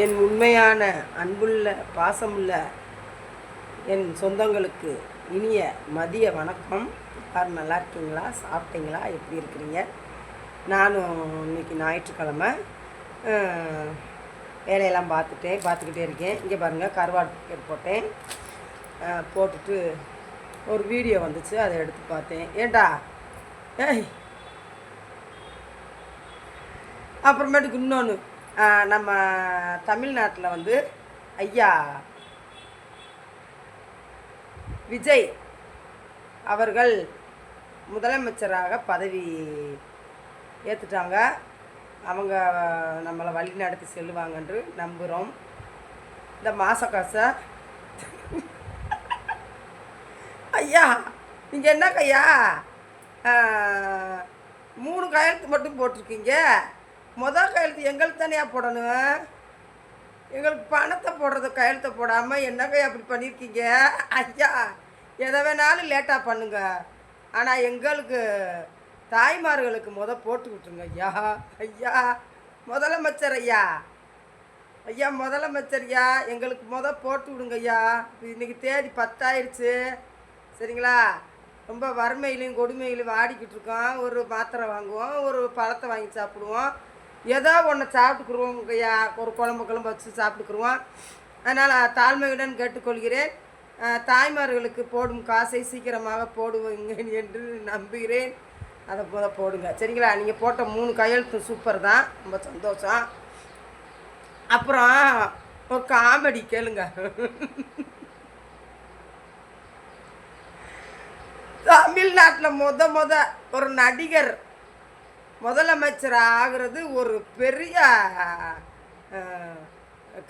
என் உண்மையான அன்புள்ள பாசமுள்ள என் சொந்தங்களுக்கு இனிய மதிய வணக்கம். எல்லாரும் நல்லா இருக்கீங்களா? சாப்பிட்டீங்களா? எப்படி இருக்கிறீங்க? நானும் இன்றைக்கி ஞாயிற்றுக்கிழமை வேலையெல்லாம் பார்த்துக்கிட்டே இருக்கேன். இங்கே பாருங்கள், கருவாடு பாக்கெட் போட்டேன். போட்டுட்டு ஒரு வீடியோ வந்துச்சு, அதை எடுத்து பார்த்தேன். ஏண்டா ஏய், அப்புறமேட்டுக்கு இன்னொன்று, நம்ம தமிழ்நாட்டில் வந்து ஐயா விஜய் அவர்கள் முதலமைச்சராக பதவி ஏற்றுட்டாங்க. அவங்க நம்மளை வழி நடத்தி செல்லுவாங்கன்று நம்புகிறோம். இந்த மாத காசை ஐயா நீங்கள் என்னங்க ஐயா 3 கையெழுத்து மட்டும் போட்டிருக்கீங்க. முதல் கையெழுத்து எங்களுக்கு தானே போடணும். எங்களுக்கு பணத்தை போடுறது கையெழுத்தை போடாமல் என்னங்க அப்படி பண்ணியிருக்கீங்க ஐயா? எதை வேணாலும் லேட்டாக பண்ணுங்க, ஆனால் எங்களுக்கு தாய்மார்களுக்கு போட்டு விட்டுருங்க ஐயா. ஐயா முதலமைச்சர் ஐயா, ஐயா முதலமைச்சர் ஐயா, எங்களுக்கு போட்டு விடுங்க ஐயா. இன்றைக்கி தேதி 10 ஆயிடுச்சு, சரிங்களா? ரொம்ப வறுமையிலையும் கொடுமையிலையும் வாடிக்கிட்டு இருக்கோம். ஒரு மாத்திரை வாங்குவோம், ஒரு பழத்தை வாங்கி சாப்பிடுவோம், ஏதோ ஒன்று சாப்பிட்டுக்குருவோம் ஐயா. ஒரு குழம்பு வச்சு சாப்பிட்டுக்குருவோம். அதனால் தாழ்மையுடன் கேட்டுக்கொள்கிறேன், தாய்மார்களுக்கு போடும் காசை சீக்கிரமாக போடுவீங்க என்று நம்புகிறேன். அதை போடுங்க, சரிங்களா? நீங்கள் போட்ட 3 கையெழுத்து சூப்பர் தான், ரொம்ப சந்தோஷம். அப்புறம் ஒரு காமெடி கேளுங்க. தமிழ்நாட்டில் ஒரு நடிகர் முதலமைச்சர் ஆகிறது ஒரு பெரிய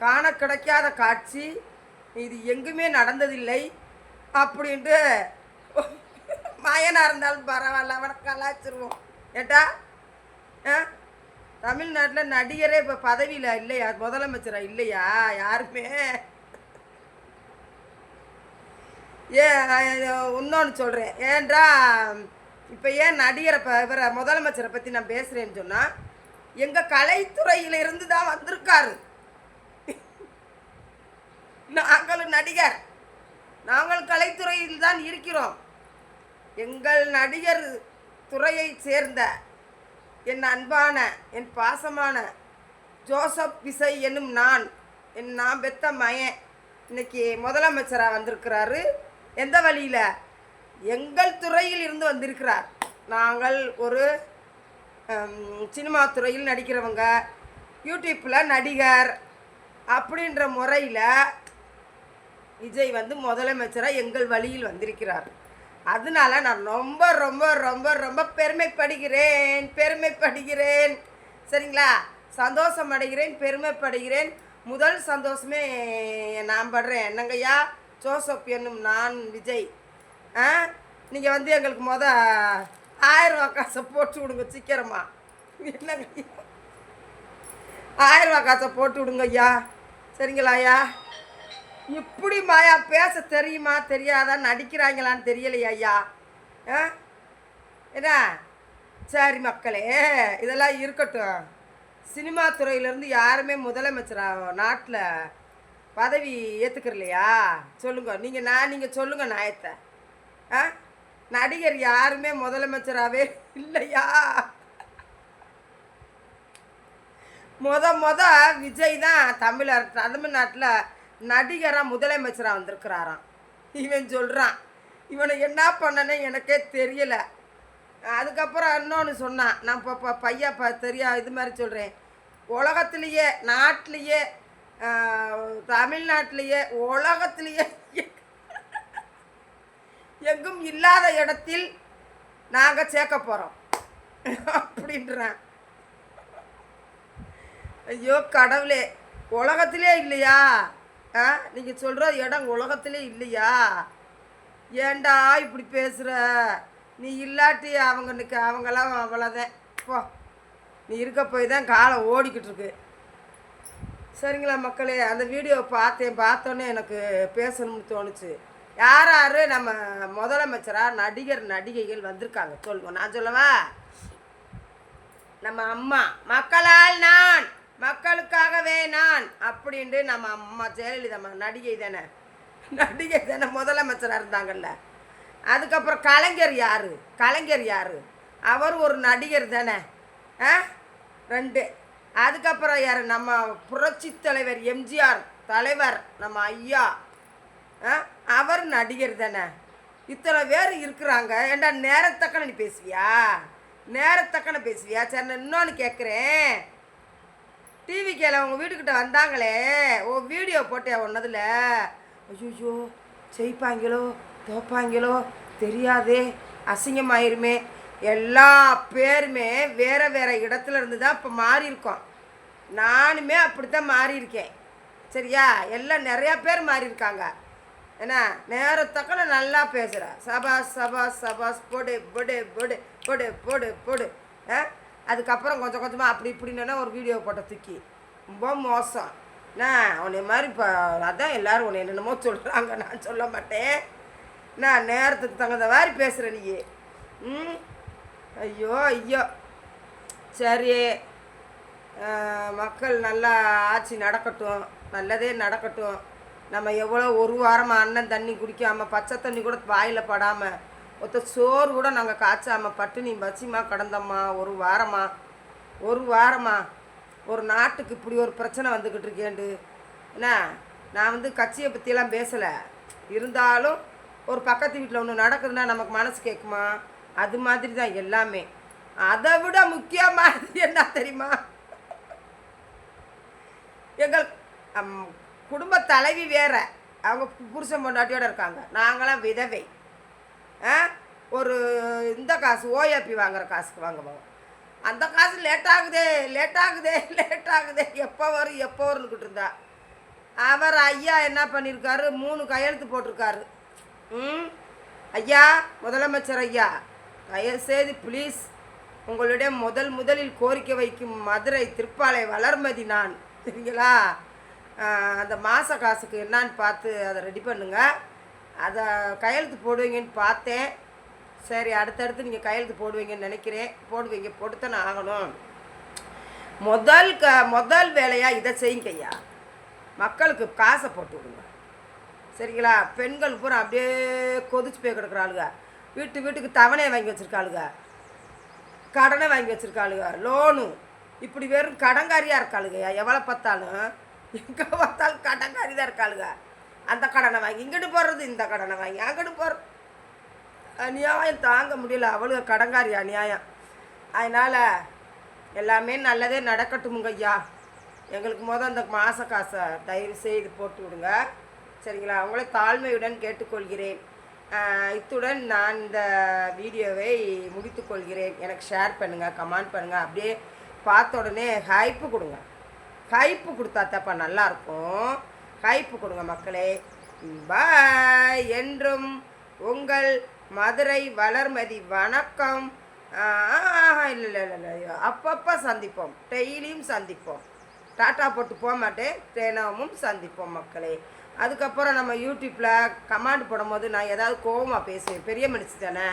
காண கிடைக்காத காட்சி. இது எங்குமே நடந்ததில்லை அப்படின்ட்டு மயனாக இருந்தாலும் பரவாயில்ல, அவனை கலாச்சிருவோம். ஏட்டா தமிழ்நாட்டில் நடிகரே இப்போ பதவியில் இல்லையா? முதலமைச்சராக இல்லையா யாருமே? இன்னொன்று சொல்கிறேன், ஏன்றா இப்போ ஏன் நடிகரை இவரை முதலமைச்சரை பற்றி நான் பேசுகிறேன்னு சொன்னால், எங்கள் கலைத்துறையிலிருந்து தான் வந்திருக்காரு. நாங்களும் நடிகர், நாங்கள் கலைத்துறையில் தான் இருக்கிறோம். எங்கள் நடிகர் துறையை சேர்ந்த என் அன்பான என் பாசமான ஜோசப் விஜய் என்னும் நான் பெத்த மயன் இன்னைக்கு முதலமைச்சராக வந்திருக்கிறாரு. எந்த வழியில்? எங்கள் துறையில் இருந்து வந்திருக்கிறார். நாங்கள் ஒரு சினிமா துறையில் நடிக்கிறவங்க, யூடியூப்பில் நடிகர் அப்படின்ற முறையில் விஜய் வந்து முதலமைச்சராக எங்கள் வழியில் வந்திருக்கிறார். அதனால நான் ரொம்ப ரொம்ப ரொம்ப ரொம்ப பெருமைப்படுகிறேன், சரிங்களா? சந்தோஷம் அடைகிறேன், பெருமைப்படுகிறேன். முதல் சந்தோஷமே நான் படுறேன். என்னங்கய்யா ஜோசப் என்னும் நான் விஜய், நீங்கள் வந்து எங்களுக்கு 1000 ரூபா காசை போட்டு விடுங்க சீக்கிரமா. என்னங்க 1000 ரூபா காசை போட்டு விடுங்க ஐயா, சரிங்களா ஐயா? இப்படி மாயா பேச தெரியுமா தெரியாதா, நடிக்கிறாங்களான்னு தெரியலையா ஐயா? என்ன? சரி மக்களே, இதெல்லாம் இருக்கட்டும். சினிமா துறையிலேருந்து யாருமே முதலமைச்சராக நாட்டில் பதவி ஏற்றுக்கிறலையா? சொல்லுங்க நீங்கள் சொல்லுங்கள் நியாயத்தை. நடிகர் யாருமே முதலமைச்சராகவே இல்லையா? விஜய் தான் தமிழ்நாட்டில் நடிகராக முதலமைச்சராக வந்திருக்கிறாராம். இவன் சொல்கிறான், இவனை என்ன பண்ணனே எனக்கே தெரியலை. அதுக்கப்புறம் இன்னொன்று சொன்னான், நான் இப்போ பையா தெரியா இது மாதிரி சொல்கிறேன். உலகத்திலேயே நாட்டிலேயே தமிழ்நாட்டிலேயே உலகத்திலேயே எங்கும் இல்லாத இடத்தில் நாங்கள் சேர்க்க போகிறோம் அப்படின்றான். ஐயோ கடவுளே, உலகத்திலே இல்லையா? நீங்கள் சொல்கிற இடம் உலகத்திலே இல்லையா? ஏண்டா இப்படி பேசுகிற? நீ இல்லாட்டி அவங்கெல்லாம் அவ்வளோதான் போ. நீ இருக்க போய் தான் காலம் ஓடிக்கிட்டு இருக்கு, சரிங்களா மக்களே? அந்த வீடியோ பார்த்தோன்னே எனக்கு பேசணும்னு தோணுச்சு. யார் யார் நம்ம முதலமைச்சராக நடிகைகள் வந்திருக்காங்க சொல்லுங்க, நான் சொல்லவா? நம்ம அம்மா, மக்களால் நான் மக்களுக்காகவே நான் அப்படி அப்படின்ட்டு நம்ம அம்மா ஜெயலலிதா நடிகை தானே முதலமைச்சராக இருந்தாங்கல்ல. அதுக்கப்புறம் கலைஞர் யார் அவர் ஒரு நடிகர் தானே. 2. அதுக்கப்புறம் யார் நம்ம புரட்சி தலைவர் எம்ஜிஆர் தலைவர் நம்ம ஐயா, அவர் நடிகர் தானே. இத்தனை பேர் இருக்கிறாங்க. ஏண்டா நேரத்தக்கன நீ பேசுவியா? சரி, நான் இன்னொன்று கேட்குறேன். டிவிக்கில் உங்கள் வீட்டுக்கிட்ட வந்தாங்களே, வீடியோ போட்டியா ஒன்றதில்? ஐயோ ஜெயிப்பாங்களோ தோப்பாங்களோ தெரியாதே, அசிங்கமாயிருமே. எல்லா பேருமே வேறு இடத்துல இருந்து தான் இப்போ மாறியிருக்கோம். நானுமே அப்படித்தான் மாறியிருக்கேன். சரியா? எல்லாம் நிறையா பேர் மாறியிருக்காங்க. ஏன்னா நேரத்தக்கன நல்லா பேசுகிற. சபாஸ் போடு போடு போடு போடு போடு போடு. அதுக்கப்புறம் கொஞ்சம் கொஞ்சமாக அப்படி இப்படின்னா ஒரு வீடியோ போட்ட தூக்கி ரொம்ப மோசம். உன்னை மாதிரி இப்போ அதான் எல்லோரும் உன்னை என்னென்னமோ சொல்கிறாங்க. நான் சொல்ல மாட்டேன். நான் நேரத்துக்கு தகுந்த மாதிரி பேசுகிறேன் நீ. ஐயோ சரி, மக்கள் நல்லா ஆட்சி நடக்கட்டும், நல்லதே நடக்கட்டும். நம்ம எவ்வளோ ஒரு வாரமாக அண்ணன் தண்ணி குடிக்காமல், பச்சை தண்ணி கூட வாயில் படாமல், சோறு கூட நாங்கள் காய்ச்சாமல் பட்டினி பசிமா கிடந்தோம்மா. ஒரு வாரமா ஒரு நாட்டுக்கு இப்படி ஒரு பிரச்சனை வந்துக்கிட்டு இருக்கேண்டு. என்ன, நான் கட்சியை பற்றியெல்லாம் பேசலை. இருந்தாலும் ஒரு பக்கத்து வீட்டில் ஒன்று நடக்குதுன்னா நமக்கு மனசு கேட்குமா? அது மாதிரி தான் எல்லாமே. அதை விட முக்கியமானது என்ன தெரியுமா? எங்கள் குடும்ப தலைவி வேறு, அவங்க புருஷன் பொண்டாட்டியோடு இருக்காங்க. நாங்களாம் விதவை. ஒரு இந்த காசு ஓஏபி வாங்குகிற காசுக்கு வாங்குவோம். அந்த காசு லேட்டாகுதே எப்போ வரும்னுக்கிட்டு இருந்தா. அவர் ஐயா என்ன பண்ணியிருக்காரு, 3 கையெழுத்து போட்டிருக்காரு. ஐயா முதலமைச்சர் ஐயா, தயவுசெய்து ப்ளீஸ் உங்களுடைய முதலில் கோரிக்கை வைக்கும் மதுரை திருப்பாலை வளர்மதி நான். சரிங்களா? அந்த மாத காசுக்கு என்னான்னு பார்த்து அதை ரெடி பண்ணுங்க. அதை கையெழுத்து போடுவீங்கன்னு பார்த்தேன். சரி, அடுத்தடுத்து நீங்கள் கையெழுத்து போடுவீங்கன்னு நினைக்கிறேன். போட்டுத்தானே ஆகணும். முதல் வேலையாக இதை செய்யுங்க ஐயா. மக்களுக்கு காசை போட்டு விடுங்க. சரிங்களா? பெண்கள் பூரா அப்படியே கொதிச்சு போய் கிடக்குறாளுங்க. வீட்டுக்கு தவணையை வாங்கி வச்சுருக்காளுங்க, கடனை வாங்கி வச்சுருக்காளுங்க, லோனு. இப்படி வெறும் கடங்காரியாக இருக்காளுங்க. எவ்வளோ பார்த்தாலும் எங்கே பார்த்தாலும் கடங்காரி தான் இருக்காளுங்க. அந்த கடனை வாங்கி இங்கிட்டு போடுறது, இந்த கடனை வாங்கி அங்கிட்டு போடுறது. அநியாயம் தாங்க முடியல. அவளுங்க கடங்காரி அநியாயம். அதனால் எல்லாமே நல்லதே நடக்கட்டுமுங்க ஐயா. எங்களுக்கு அந்த மாத காசை தயவு செய்து போட்டு விடுங்க. சரிங்களா? அவங்கள தாழ்மையுடன் கேட்டுக்கொள்கிறேன். இத்துடன் நான் இந்த வீடியோவை முடித்துக்கொள்கிறேன். எனக்கு ஷேர் பண்ணுங்கள், கமெண்ட் பண்ணுங்கள். அப்படியே பார்த்த உடனே ஹைப்பு கொடுங்க. ஹைப்பு கொடுத்தா தப்பா நல்லாயிருக்கும். ஹைப்பு கொடுங்க மக்களே. பாய். என்றும் உங்கள் மதுரை வளர்மதி. வணக்கம். இல்லை, அப்பப்போ சந்திப்போம், டெய்லியும் சந்திப்போம். டாட்டா போட்டு போக மாட்டேன், தினமும் சந்திப்போம் மக்களே. அதுக்கப்புறம் நம்ம யூடியூப்பில் கமெண்ட் போடும்போது நான் ஏதாவது கோவமாக பேசுவேன். பெரிய மனுஷி தானே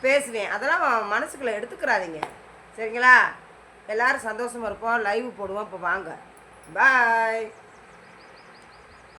பேசுவேன். அதெல்லாம் மனசுக்குள்ளே எடுத்துக்கிறாதீங்க. சரிங்களா? எல்லோரும் சந்தோஷமாக இருப்போம். லைவ் போடுவோம். இப்போ வாங்க. பாய்.